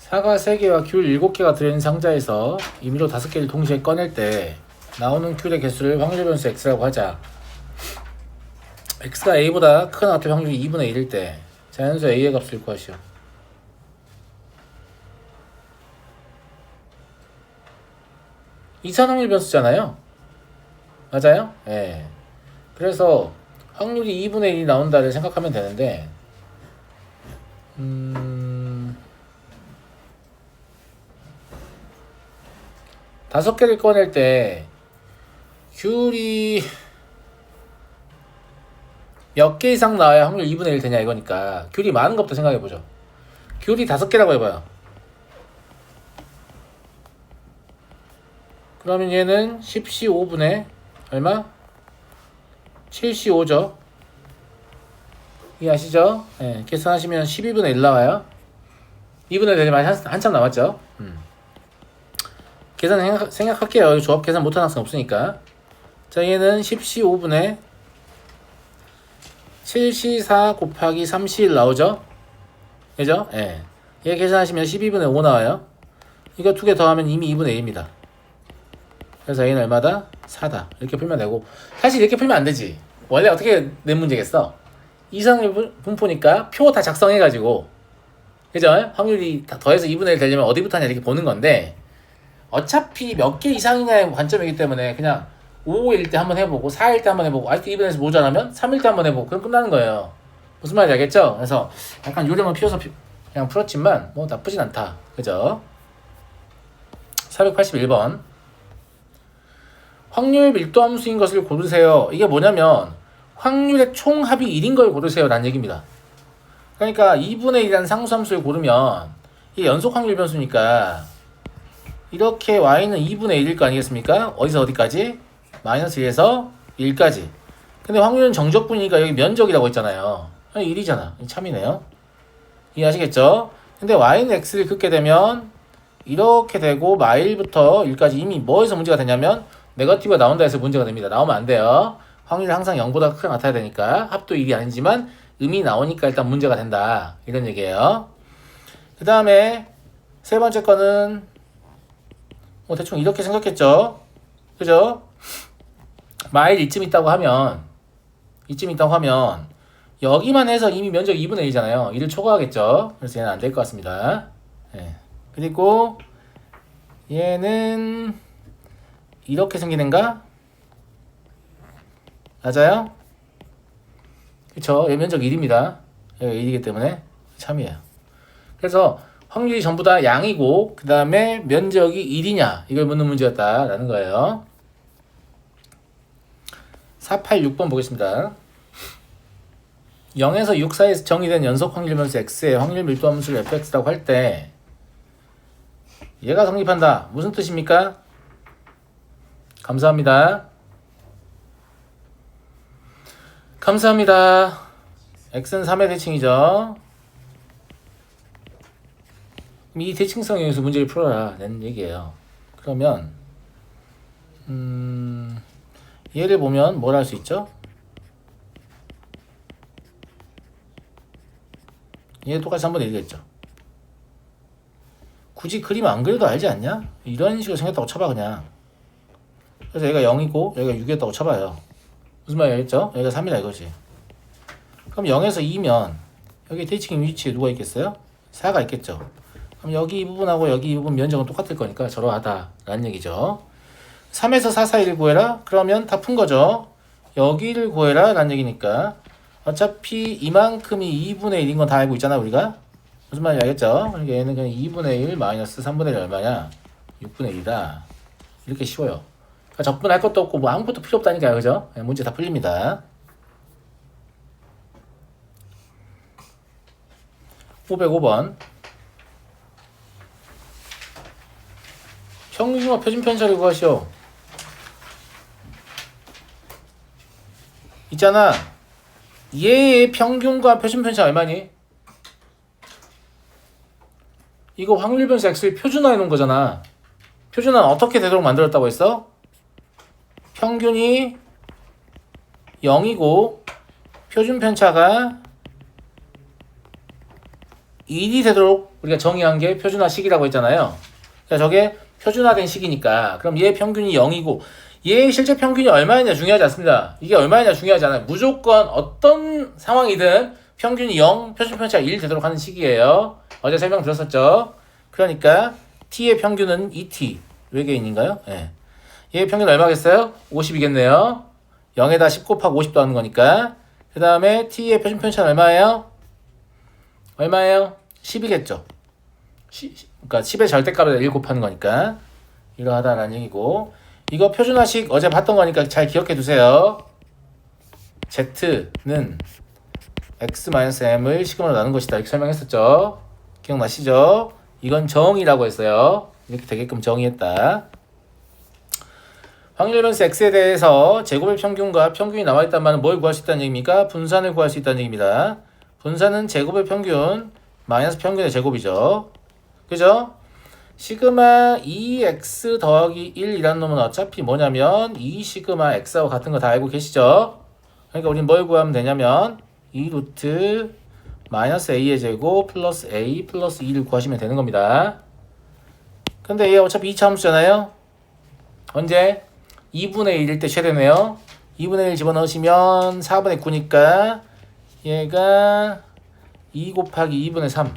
사과 3개와 귤 7개가 들어있는 상자에서 임의로 5개를 동시에 꺼낼 때 나오는 귤의 개수를 확률 변수 x라고 하자. x가 a보다 크거나 같을 확률이 2분의 1일 때 자연수 a의 값을 구하시오. 이산확률 변수잖아요. 맞아요? 예. 그래서 확률이 2분의 1이 나온다를 생각하면 되는데 5개를 꺼낼 때 귤이 몇 개 이상 나와야 확률 2분의 1 되냐 이거니까 귤이 많은 것부터 생각해보죠. 귤이 5개라고 해봐요. 그러면 얘는 10시 5분에 얼마? 7시 5죠. 이해하시죠? 네, 계산하시면 12분의 1 나와요. 2분의 1 되려면 한참 남았죠. 계산 생각할게요. 조합 계산 못하는 학생 없으니까. 자, 얘는 10시 5분에 7시 4 곱하기 3시 1 나오죠? 그죠? 예. 얘 계산하시면 12분의 5 나와요. 이거 2개 더하면 이미 2분의 1입니다. 그래서 A는 얼마다? 4다. 이렇게 풀면 되고. 사실 이렇게 풀면 안 되지. 원래 어떻게 낸 문제겠어? 이상률 분포니까 표 다 작성해가지고. 그죠? 확률이 다 더해서 2분의 1 되려면 어디부터 하냐 이렇게 보는 건데, 어차피 몇 개 이상이냐의 관점이기 때문에 그냥 5일 때 한번 해보고 4일 때 한번 해보고 아직도 2분의 1에서 모자라면 3일 때 한번 해보고 그럼 끝나는 거예요. 무슨 말인지 알겠죠? 그래서 약간 요령을 피워서 그냥 풀었지만 뭐 나쁘진 않다. 그죠? 481번 확률 밀도 함수인 것을 고르세요. 이게 뭐냐면 확률의 총합이 1인 걸 고르세요 라는 얘기입니다. 그러니까 2분의 1이라는 상수함수를 고르면 이게 연속 확률 변수니까 이렇게 y는 2분의 1일 거 아니겠습니까? 어디서 어디까지? 마이너스 1에서 1까지. 근데 확률은 정적분이니까 여기 면적이라고 있잖아요. 1이잖아. 참이네요. 이해하시겠죠? 근데 y는 x를 긋게 되면 이렇게 되고 마일부터 1까지 이미 뭐에서 문제가 되냐면 네거티브가 나온다 해서 문제가 됩니다. 나오면 안 돼요. 확률이 항상 0보다 크게 나타나야 되니까 합도 1이 아니지만 음이 나오니까 일단 문제가 된다. 이런 얘기예요. 그 다음에 세 번째 거는 뭐 대충 이렇게 생각했죠. 그죠? 마일 이쯤 있다고 하면 여기만 해서 이미 면적 2분의 1이잖아요. 1을 초과하겠죠. 그래서 얘는 안 될 것 같습니다. 네. 그리고 얘는 이렇게 생기는가? 맞아요? 그쵸? 얘 면적 1입니다. 얘가 1이기 때문에 참이에요. 그래서 확률이 전부 다 양이고 그 다음에 면적이 1이냐 이걸 묻는 문제였다라는 거예요. 486번 보겠습니다. 0에서 6 사이에서 정의된 연속 확률 변수 x의 확률 밀도 함수를 fx라고 할 때 얘가 성립한다. 무슨 뜻입니까? 감사합니다. 감사합니다. x는 3의 대칭이죠. 이 대칭성에 의해서 문제를 풀어라 라는 얘기예요. 그러면 얘를 보면 뭘 할 수 있죠? 얘 똑같이 한번 얘기했죠. 굳이 그림 안 그려도 알지 않냐? 이런 식으로 생겼다고 쳐봐 그냥. 그래서 얘가 0이고 여기가 6이었다고 쳐봐요. 무슨 말이 알겠죠? 여기가 3이다 이거지. 그럼 0에서 2면 여기 대칭 위치에 누가 있겠어요? 4가 있겠죠. 그럼 여기 이 부분하고 여기 이 부분 면적은 똑같을 거니까 저러하다 라는 얘기죠. 3에서 4 사이를 구해라? 그러면 다 푼 거죠. 여기를 구해라 라는 얘기니까 어차피 이만큼이 2분의 1인 건 다 알고 있잖아 우리가. 무슨 말인지 알겠죠? 그러니까 얘는 그냥 2분의 1 마이너스 3분의 1 얼마냐? 6분의 1이다. 이렇게 쉬워요. 그러니까 적분할 것도 없고 뭐 아무것도 필요 없다니까요. 그죠? 문제 다 풀립니다. 505번 평균과 표준편차를 구하시오. 있잖아. 얘의 평균과 표준편차 얼마니? 이거 확률 변수 x를 표준화해 놓은 거잖아. 표준화는 어떻게 되도록 만들었다고 했어? 평균이 0이고 표준편차가 1이 되도록 우리가 정의한 게 표준화식이라고 했잖아요. 그러니까 저게 표준화된 식이니까 그럼 얘 평균이 0이고 얘 실제 평균이 얼마냐 중요하지 않습니다. 이게 얼마냐 중요하지 않아요. 무조건 어떤 상황이든 평균이 0, 표준편차가 1 되도록 하는 식이에요. 어제 설명 들었었죠. 그러니까 t의 평균은 2t 외계인인가요? 예. 얘 평균 얼마겠어요? 50이겠네요. 0에다 10 곱하고 50 더하는 거니까. 그 다음에 t의 표준편차는 얼마예요? 얼마예요? 10이겠죠. 그러니까 10의 절대값에다 1 곱하는 거니까 이러하다라는 얘기고 이거 표준화식 어제 봤던 거니까 잘 기억해 두세요. z는 x-m을 시그마로 나눈 것이다 이렇게 설명했었죠. 기억나시죠? 이건 정의라고 했어요. 이렇게 되게끔 정의했다. 확률 변수 x에 대해서 제곱의 평균과 평균이 나와있단 말은 뭘 구할 수 있다는 얘기입니까? 분산을 구할 수 있다는 얘기입니다. 분산은 제곱의 평균 마이너스 평균의 제곱이죠. 그죠? 시그마 2x 더하기 1이라는 놈은 어차피 뭐냐면 2 시그마 x하고 같은 거 다 알고 계시죠? 그러니까 우린 뭘 구하면 되냐면 2 루트 마이너스 a의 제곱 플러스 a 플러스 2를 구하시면 되는 겁니다. 근데 얘 어차피 2차 함수잖아요. 언제? 2분의 1일 때 최대네요. 2분의 1 집어넣으시면 4분의 9니까 얘가 2 곱하기 2분의 3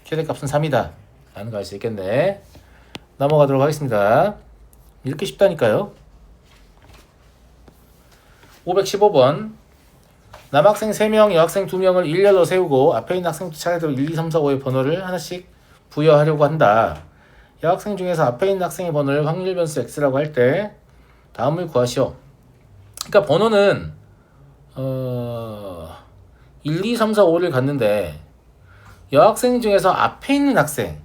최대값은 3이다 라는 거 알 수 있겠네. 넘어가도록 하겠습니다. 이렇게 쉽다니까요. 515번 남학생 3명, 여학생 2명을 일렬로 세우고 앞에 있는 학생부터 차례대로 1, 2, 3, 4, 5의 번호를 하나씩 부여하려고 한다. 여학생 중에서 앞에 있는 학생의 번호를 확률 변수 x라고 할 때 다음을 구하시오. 그러니까 번호는 1, 2, 3, 4, 5를 갖는데 여학생 중에서 앞에 있는 학생,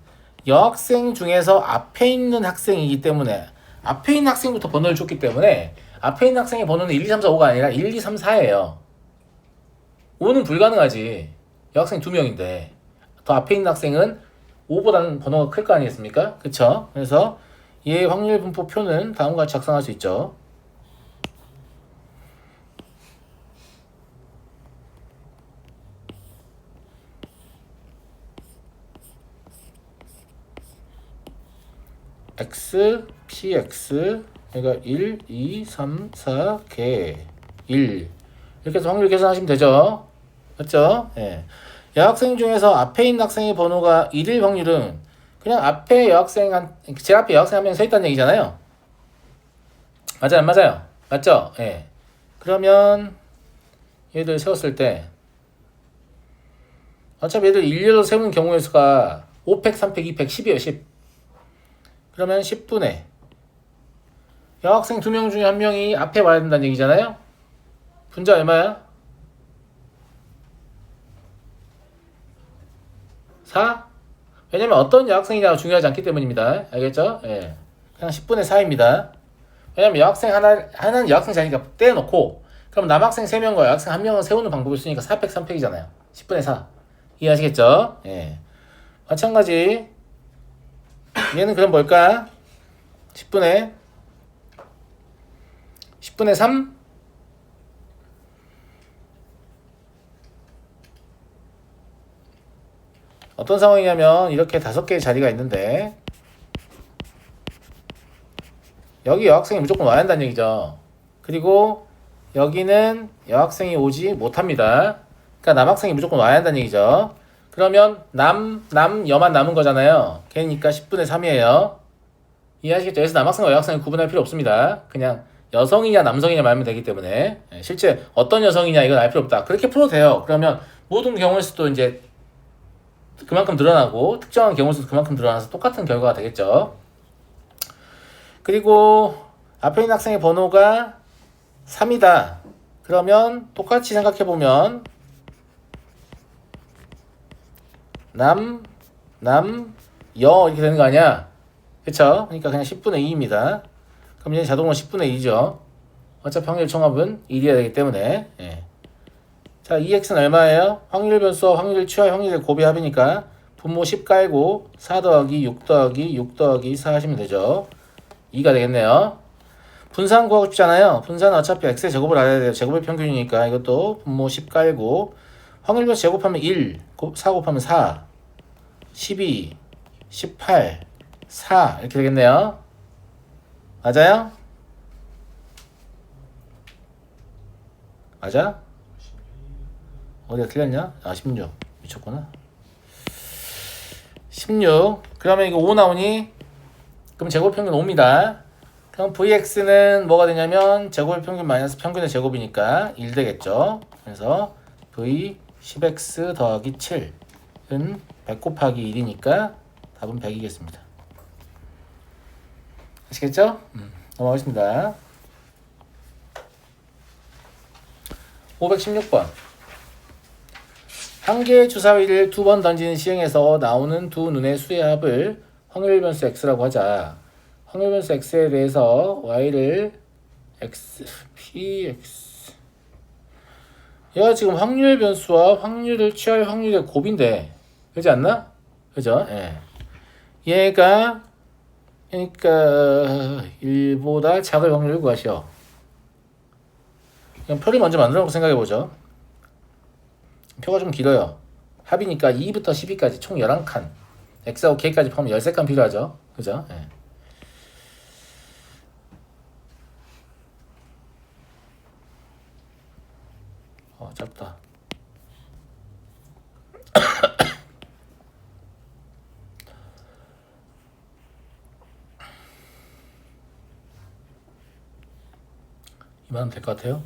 여학생 중에서 앞에 있는 학생이기 때문에 앞에 있는 학생부터 번호를 줬기 때문에 앞에 있는 학생의 번호는 1, 2, 3, 4, 5가 아니라 1, 2, 3, 4예요. 5는 불가능하지. 여학생 2명인데 더 앞에 있는 학생은 5보다는 번호가 클 거 아니겠습니까? 그쵸? 그래서 얘의 확률 분포 표는 다음과 같이 작성할 수 있죠. x, px, 그러니까 1, 2, 3, 4, 개, 1 이렇게 해서 확률 계산하시면 되죠. 맞죠? 예. 여학생 중에서 앞에 있는 학생의 번호가 1일 확률은 그냥 앞에 제일 앞에 여학생 한 명 서 있다는 얘기잖아요. 맞아요? 안 맞아요? 맞죠? 예. 그러면 얘들 세웠을 때 어차피 얘들 일렬로 세우는 경우의 수가 5팩, 3팩, 2팩, 10이에요. 10. 그러면 10분의 여학생 2명 중에 한 명이 앞에 와야 된다는 얘기잖아요. 분자 얼마야? 4? 왜냐면 어떤 여학생이냐가 중요하지 않기 때문입니다. 알겠죠? 예. 그냥 10분의 4입니다. 왜냐면 여학생 하나는 여학생 자리니까 떼어놓고 그럼 남학생 3명과 여학생 1명을 세우는 방법을 쓰니까 4팩, 3팩이잖아요. 10분의 4. 이해하시겠죠? 예. 마찬가지 얘는 그럼 뭘까? 10분의 3? 어떤 상황이냐면 이렇게 5개의 자리가 있는데 여기 여학생이 무조건 와야 한다는 얘기죠. 그리고 여기는 여학생이 오지 못합니다. 그러니까 남학생이 무조건 와야 한다는 얘기죠. 그러면 여만 남은 거잖아요. 걔니까 10분의 3이에요. 이해하시겠죠? 그래서 남학생과 여학생을 구분할 필요 없습니다. 그냥 여성이냐 남성이냐 말하면 되기 때문에 실제 어떤 여성이냐 이건 알 필요 없다. 그렇게 풀어도 돼요. 그러면 모든 경우의 수도 이제 그만큼 늘어나고 특정한 경우의 수도 그만큼 늘어나서 똑같은 결과가 되겠죠. 그리고 앞에 있는 학생의 번호가 3이다. 그러면 똑같이 생각해보면 여 이렇게 되는 거 아니야? 그쵸? 그러니까 그냥 10분의 2입니다. 그럼 얘는 자동으로 10분의 2죠. 어차피 확률 총합은 1이어야 되기 때문에 예. 자, 2x는 얼마예요? 확률 변수와 확률 취할 확률의 곱의 합이니까 분모 10 깔고 4 더하기 6 더하기 6 더하기 4 하시면 되죠. 2가 되겠네요. 분산 구하고 싶잖아요. 분산은 어차피 x의 제곱을 알아야 돼요. 제곱의 평균이니까 이것도 분모 10 깔고 확률 변수 제곱하면 1, 4 곱하면 4 12, 18, 4 이렇게 되겠네요. 맞아요? 맞아? 어디가 틀렸냐? 아 16 미쳤구나. 16 그러면 이거 5 나오니? 그럼 제곱평균 5입니다. 그럼 Vx는 뭐가 되냐면 제곱평균 마이너스 평균의 제곱이니까 1 되겠죠. 그래서 V 10x 더하기 7은 100 곱하기 1이니까 답은 100이겠습니다. 아시겠죠? 넘어가겠습니다. 516번 한 개의 주사위를 2번 던지는 시행에서 나오는 두 눈의 수의 합을 확률 변수 x라고 하자. 확률 변수 x에 대해서 y를 x, px 얘가 지금 확률 변수와 확률을 취할 확률의 곱인데 그렇지 않나? 그죠? 예. 얘가 그러니까 1보다 작을 확률을 구하시오. 그냥 표를 먼저 만들어 놓고 생각해 보죠. 표가 좀 길어요. 합이니까 2부터 12까지 총 11칸. x하고 k까지 포함하면 13칸 필요하죠. 그죠? 예. 짧다. 이만하면 될 것 같아요.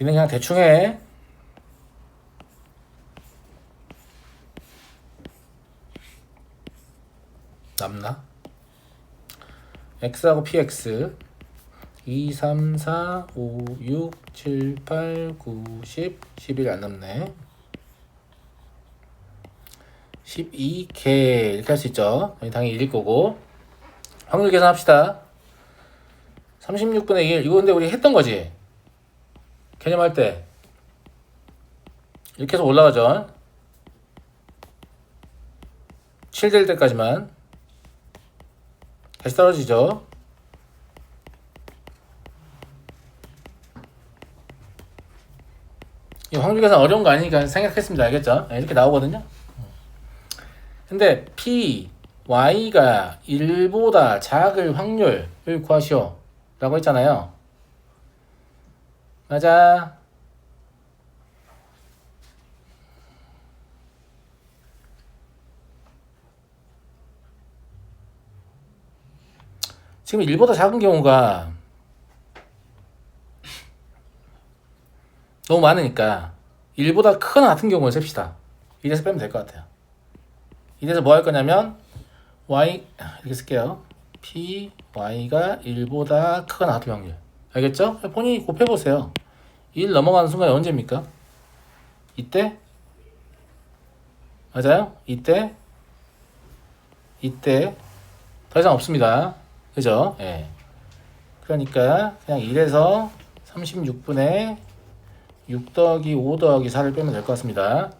니는 그냥 대충 해. 남나? x하고 px 2, 3, 4, 5, 6, 7, 8, 9, 10, 11 안 남네. 12개 이렇게 할 수 있죠. 당연히 1일 거고. 확률 계산합시다. 36분의 1 이거 근데 우리 했던 거지. 개념할 때 이렇게 해서 올라가죠. 7 될 때까지만 다시 떨어지죠. 이 확률 계산 어려운 거 아니니까 생각했습니다. 알겠죠? 이렇게 나오거든요. 근데 P, Y가 1보다 작을 확률을 구하시오 라고 했잖아요. 맞아. 지금 1보다 작은 경우가 너무 많으니까 1보다 크거나 같은 경우를 셉시다. 1에서 빼면 될 것 같아요. 1에서 뭐 할 거냐면 y 이렇게 쓸게요. p y가 1보다 크거나 같을 확률. 알겠죠? 본인이 곱해보세요. 1 넘어가는 순간이 언제입니까? 이때? 맞아요? 이때? 더 이상 없습니다. 그죠? 예. 그러니까 그냥 1에서 36분의 6 더하기 5 더하기 4를 빼면 될 것 같습니다.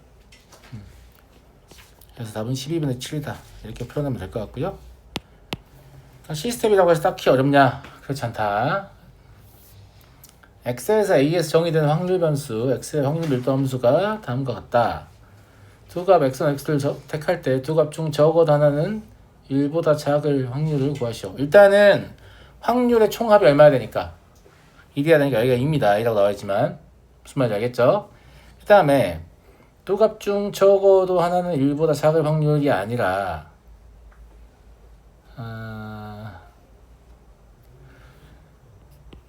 그래서 답은 12분의 7이다. 이렇게 표현하면 될 것 같고요. 시스템이라고 해서 딱히 어렵냐? 그렇지 않다. X에서 A에서 정의되는 확률 변수, X의 확률 밀도 함수가 다음과 같다. 두 값 X와 X를 택할 때 두 값 중 적어도 하나는 1보다 작을 확률을 구하시오. 일단은 확률의 총합이 얼마야 되니까 1이야 되니까 여기가 2입니다. 2라고 나와있지만 무슨 말인지 알겠죠? 그 다음에 두 값 중 적어도 하나는 1보다 작을 확률이 아니라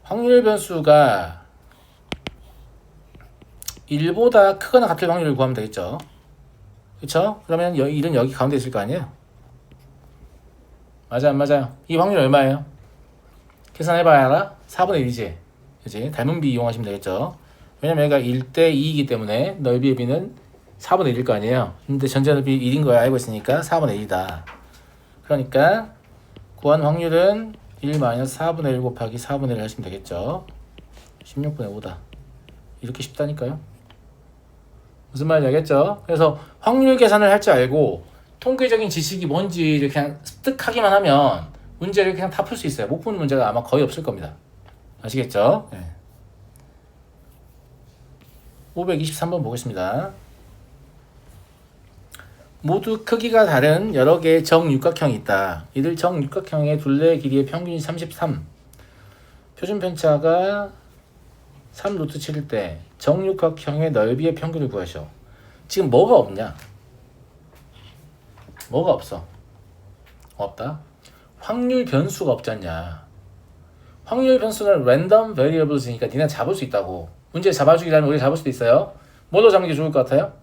확률 변수가 1보다 크거나 같을 확률을 구하면 되겠죠. 그쵸? 그러면 1은 여기 가운데 있을 거 아니에요? 맞아요, 안 맞아요? 이 확률 얼마예요? 계산해봐야 알아? 4분의 1이지? 그치? 닮은 비 이용하시면 되겠죠. 왜냐면 여기가 1대 2이기 때문에 넓이의 비는 4분의 1일 거 아니에요. 근데 전체 넓이 1인 걸 알고 있으니까 4분의 1이다. 그러니까 구한 확률은 1-4분의 1 곱하기 4분의 1 하시면 되겠죠. 16분의 5다. 이렇게 쉽다니까요. 무슨 말인지 알겠죠? 그래서 확률 계산을 할 줄 알고 통계적인 지식이 뭔지를 그냥 습득하기만 하면 문제를 그냥 다 풀 수 있어요. 못 푸는 문제가 아마 거의 없을 겁니다. 아시겠죠? 네. 523번 보겠습니다. 모두 크기가 다른 여러 개의 정육각형이 있다. 이들 정육각형의 둘레 길이의 평균이 33. 표준 편차가 3 루트 7일 때 정육각형의 넓이의 평균을 구하시오. 지금 뭐가 없냐? 뭐가 없어? 없다. 확률 변수가 없지 않냐? 확률 변수는 random variables니까 니네 잡을 수 있다고. 문제 잡아주기라면 우리 잡을 수도 있어요. 뭘로 잡는 게 좋을 것 같아요?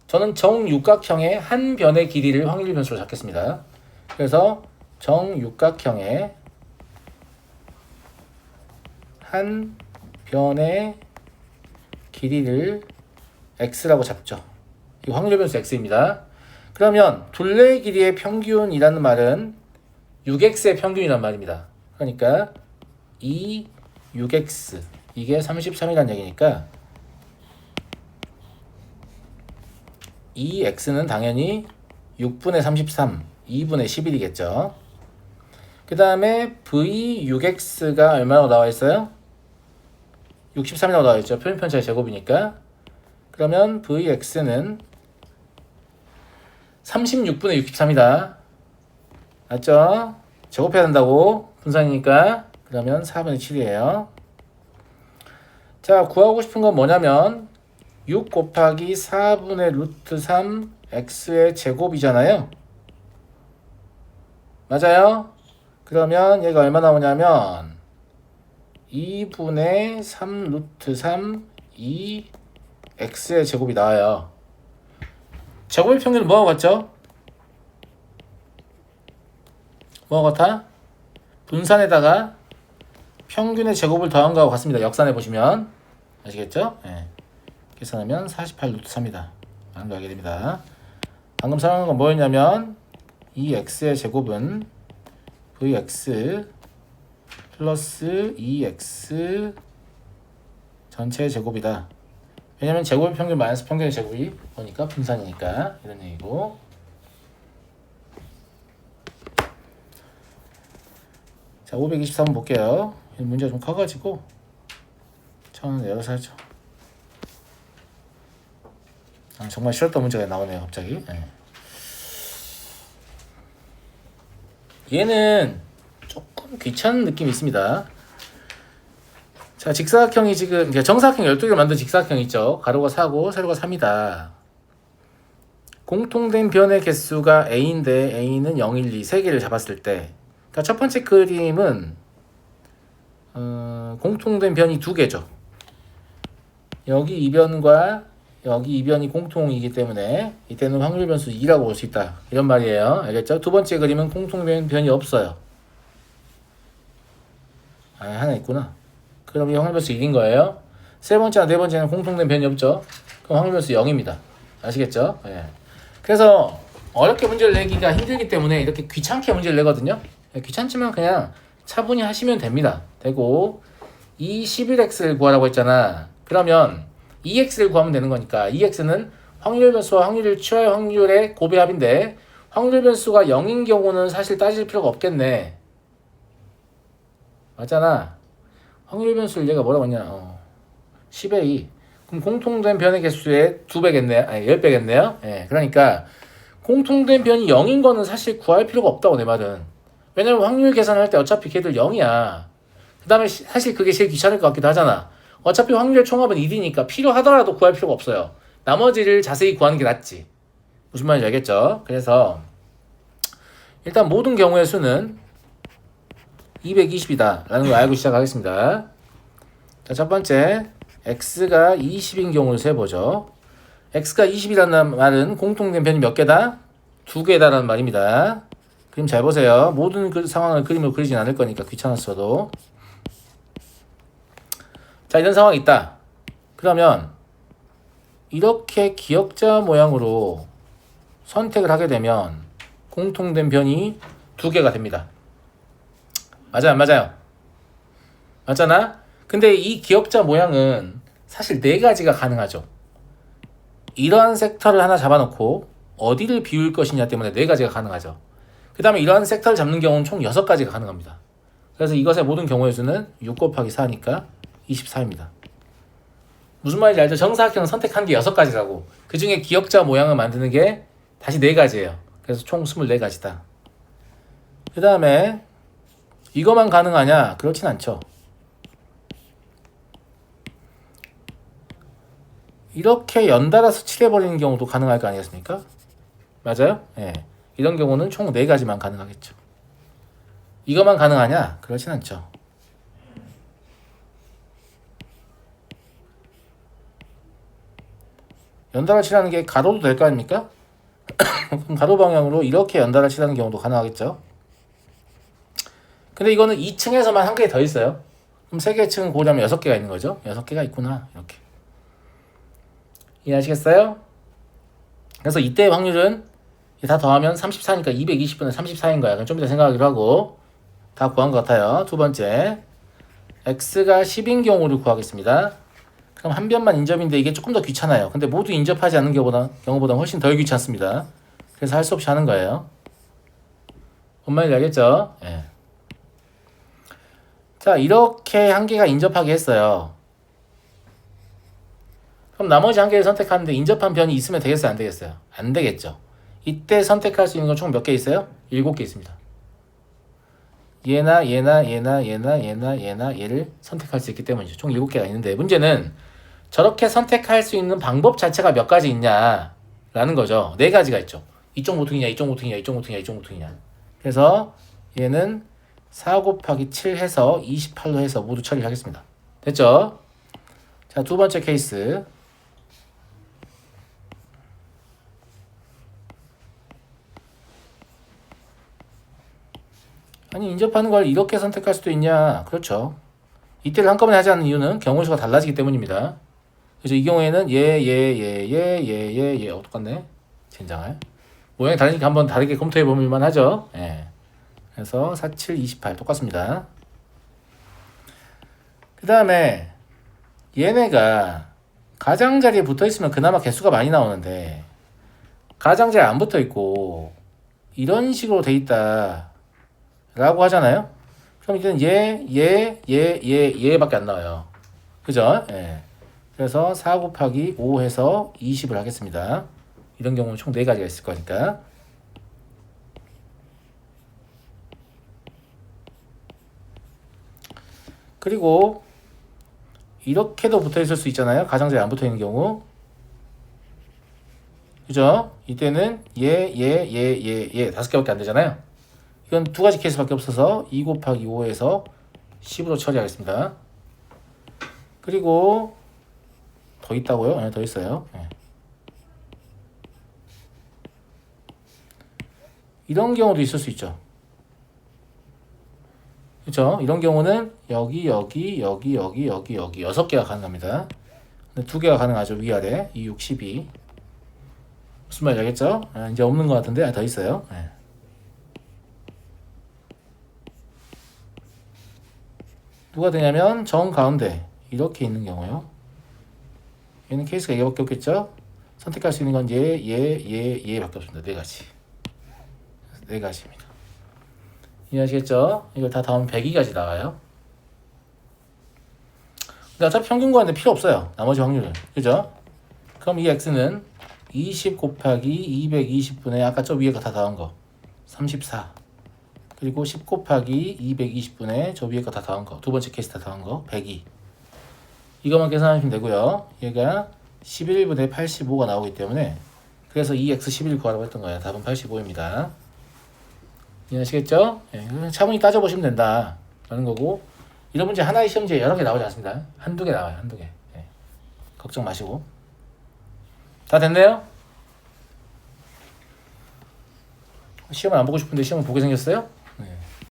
저는 정육각형의 한 변의 길이를 확률 변수로 잡겠습니다. 그래서 정육각형의 한 변의 길이를 x라고 잡죠. 이 확률 변수 x입니다. 그러면 둘레 길이의 평균이라는 말은 6x의 평균이란 말입니다. 그러니까 6x 이게 33이라는 얘기니까 2x는 당연히 6분의 33, 2분의 11이겠죠. 그 다음에 v6x가 얼마나 나와 있어요? 63이라고 나와 있죠. 표준 편차의 제곱이니까. 그러면 vx는 36분의 63이다. 맞죠? 제곱해야 된다고. 분산이니까. 그러면 4분의 7이에요. 자, 구하고 싶은 건 뭐냐면 6 곱하기 4분의 루트 3 x의 제곱이잖아요. 맞아요? 그러면 얘가 얼마 나오냐면 2분의 3 루트 3 2 x의 제곱이 나와요. 제곱의 평균은 뭐하고 같죠? 뭐하고 같아? 분산에다가 평균의 제곱을 더한 거하고 같습니다. 역산해 보시면 아시겠죠? 네. 계산하면 48 루트 3이다 라는 걸 알게 됩니다. 방금 사용한 건 뭐였냐면 이 x의 제곱은 vx 플러스 2x 전체의 제곱이다. 왜냐면 제곱의 평균 마이너스 평균의 제곱이 보니까 분산이니까 이런 얘기고. 자, 523번 볼게요. 문제가 좀 커가지고 처음 열어서 하죠. 정말 싫었던 문제가 나오네요, 갑자기. 네. 얘는 조금 귀찮은 느낌이 있습니다. 자, 직사각형이 지금 정사각형 12개를 만든 직사각형이 있죠. 가로가 4고 세로가 3이다. 공통된 변의 개수가 a인데 a는 0, 1, 2, 3개를 잡았을 때, 그러니까 첫 번째 그림은 공통된 변이 2개죠. 여기 이변과 여기 이변이 공통이기 때문에 이때는 확률 변수 2라고 볼 수 있다. 이런 말이에요. 알겠죠? 두 번째 그림은 공통된 변이 없어요. 하나 있구나. 그럼 이 확률 변수 1인 거예요. 세 번째나 네 번째는 공통된 변이 없죠. 그럼 확률 변수 0입니다. 아시겠죠? 예. 그래서 어렵게 문제를 내기가 힘들기 때문에 이렇게 귀찮게 문제를 내거든요. 귀찮지만 그냥 차분히 하시면 됩니다. 되고 이 11x를 구하라고 했잖아. 그러면 2x를 구하면 되는 거니까 2x는 확률 변수와 확률을 취할 확률의 곱의 합인데 확률 변수가 0인 경우는 사실 따질 필요가 없겠네. 맞잖아. 확률 변수를 얘가 뭐라고 했냐? 10의 2. 그럼 공통된 변의 개수의 2배겠네요. 아니 10배겠네요. 예, 그러니까 공통된 변이 0인 거는 사실 구할 필요가 없다고 내 말은. 왜냐면 확률 계산할 때 어차피 걔들 0이야. 그 다음에 사실 그게 제일 귀찮을 것 같기도 하잖아. 어차피 확률의 총합은 1이니까 필요하더라도 구할 필요가 없어요. 나머지를 자세히 구하는 게 낫지. 무슨 말인지 알겠죠? 그래서 일단 모든 경우의 수는 220이다 라는 걸 알고 시작하겠습니다. 자, 첫 번째 x가 20인 경우를 세보죠. x가 20이라는 말은 공통된 변이 몇 개다? 2개다 라는 말입니다. 그림 잘 보세요. 모든 그 상황을 그림으로 그리진 않을 거니까 귀찮았어도. 자, 이런 상황이 있다. 그러면 이렇게 기역자 모양으로 선택을 하게 되면 공통된 변이 2개가 됩니다. 맞아요, 안 맞아요? 맞잖아? 근데 이 기역자 모양은 사실 4가지가 가능하죠. 이러한 섹터를 하나 잡아놓고 어디를 비울 것이냐 때문에 4가지가 가능하죠. 그 다음에 이러한 섹터를 잡는 경우는 총 6가지가 가능합니다. 그래서 이것의 모든 경우의 수는 6 곱하기 4니까 24입니다. 무슨 말인지 알죠? 정사각형 선택한 게 6가지라고. 그 중에 기역자 모양을 만드는 게 다시 4가지예요. 그래서 총 24가지다. 그 다음에 이거만 가능하냐? 그렇진 않죠. 이렇게 연달아서 칠해버리는 경우도 가능할 거 아니겠습니까? 맞아요? 예. 이런 경우는 총 4가지만 가능하겠죠. 이거만 가능하냐? 그렇진 않죠. 연달아 칠하는 게 가로도 될 거 아닙니까? 그럼 가로 방향으로 이렇게 연달아 칠하는 경우도 가능하겠죠. 근데 이거는 2층에서만 한 개 더 있어요. 그럼 3개의 층은 고르면 6개가 있는 거죠. 6개가 있구나. 이렇게. 이해하시겠어요? 그래서 이때의 확률은 다 더하면 34니까 220분의 34인 거야. 그럼 좀 이따 생각하기로 하고 다 구한 것 같아요. 두 번째, x가 10인 경우를 구하겠습니다. 그럼 한 변만 인접인데 이게 조금 더 귀찮아요. 근데 모두 인접하지 않는 경우보다 훨씬 덜 귀찮습니다. 그래서 할 수 없이 하는 거예요. 뭔 말인지 알겠죠? 예. 자, 이렇게 한 개가 인접하게 했어요. 그럼 나머지 한 개를 선택하는데 인접한 변이 있으면 되겠어요? 안 되겠어요? 안 되겠죠. 이때 선택할 수 있는 건 총 몇 개 있어요? 7개 있습니다. 얘나 얘를 선택할 수 있기 때문이죠. 총 7개가 있는데 문제는 저렇게 선택할 수 있는 방법 자체가 몇 가지 있냐라는 거죠. 4가지가 있죠. 이쪽 모퉁이냐, 이쪽 모퉁이냐, 이쪽 모퉁이냐, 이쪽 모퉁이냐. 그래서 얘는 4 곱하기 7 해서 28로 해서 모두 처리하겠습니다. 됐죠? 자, 두 번째 케이스. 아니, 인접하는 걸 이렇게 선택할 수도 있냐? 그렇죠. 이때를 한꺼번에 하지 않는 이유는 경우수가 달라지기 때문입니다. 그래서 이 경우에는 똑같네. 젠장할. 모양이 다르니까 한번 다르게 검토해 보면 하죠. 예. 그래서 4, 7, 28 똑같습니다. 그 다음에 얘네가 가장자리에 붙어 있으면 그나마 개수가 많이 나오는데 가장자리에 안 붙어 있고 이런 식으로 돼 있다 라고 하잖아요. 그럼 이제는 얘밖에 안 나와요. 그죠? 예. 그래서 4 곱하기 5 해서 20을 하겠습니다. 이런 경우는 총 4가지가 있을 거니까. 그리고 이렇게도 붙어 있을 수 있잖아요. 가장자리에 안 붙어 있는 경우. 그죠? 이때는 5개밖에 안 되잖아요. 이건 2가지 케이스밖에 없어서 2 곱하기 5에서 10으로 처리하겠습니다. 그리고 더 있다고요? 네, 더 있어요. 네. 이런 경우도 있을 수 있죠. 그렇죠? 이런 경우는 여기 6개가 가능합니다. 근데 2개가 가능하죠. 위아래 2, 6, 12. 무슨 말인지 알겠죠? 아, 이제 없는 것 같은데 더 있어요. 네. 누가 되냐면 정 가운데 이렇게 있는 경우요. 얘는 케이스가 이거밖에 없겠죠? 선택할 수 있는 건 얘밖에 없습니다. 4가지. 4가지입니다. 이해하시겠죠? 이걸 다 더하면 102가지 나와요. 근데 어차피 평균 구하는데 필요 없어요. 나머지 확률은. 그죠? 그럼 이 x는 20 곱하기 220분의 아까 저 위에 거 다 더한 거 34. 그리고 10 곱하기 220분의 저 위에 거 다 더한 거 두 번째 케이스 다 더한 거 102. 이것만 계산하시면 되고요. 얘가 11분의 85가 나오기 때문에 그래서 2x11 구하라고 했던 거예요. 답은 85입니다. 이해하시겠죠? 네, 차분히 따져보시면 된다 라는 거고, 이런 문제 하나의 시험지에 여러 개 나오지 않습니다. 한두 개 나와요. 한두 개. 네. 걱정 마시고. 다 됐네요? 시험을 안 보고 싶은데 시험을 보게 생겼어요? 네.